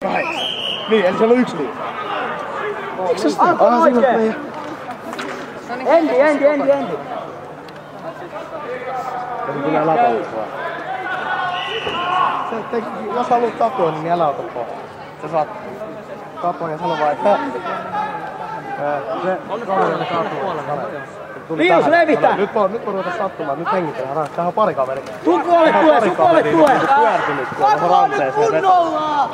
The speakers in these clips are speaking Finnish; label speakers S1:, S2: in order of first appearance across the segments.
S1: 8. Niin, eli siellä on 1 liikaa.
S2: Miksi sä oikein? Endi.
S1: Eli kyllä latautua. Jos haluat tapoa, niin älä ota pois. Sä saat tapoa ja sano vaan, että se kaveri katua.
S2: Lius, levitä!
S1: Nyt mä ruvetaan sattumaan, nyt hengitellään. Tähän on pari kaveria.
S2: Sun puolet tulee!
S1: Pyörtynyt tuolla ranteeseen.
S2: Kunnolla!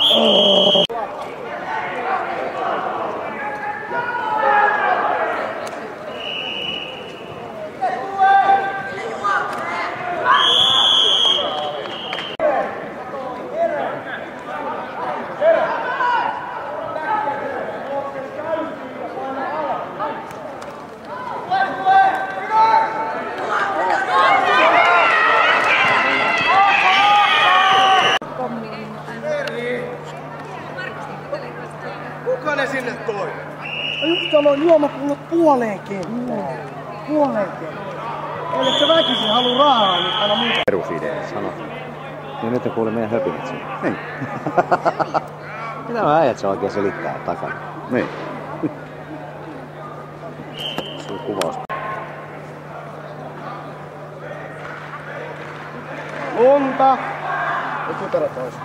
S1: Kuka ne sinne toi?
S2: Just sanoin juomapullot puoleen kenttään. Puoleen kenttään. Eli sä väkisin haluu rahaa, niin aina muuta.
S3: Perusidea, sano. Ja nyt kuulee meidän höpinät sinne. Niin. Mitä mä äijät sä oikein selittää takana? Niin. Se on kuvaus.
S1: Lunta! Ja tytärä toista.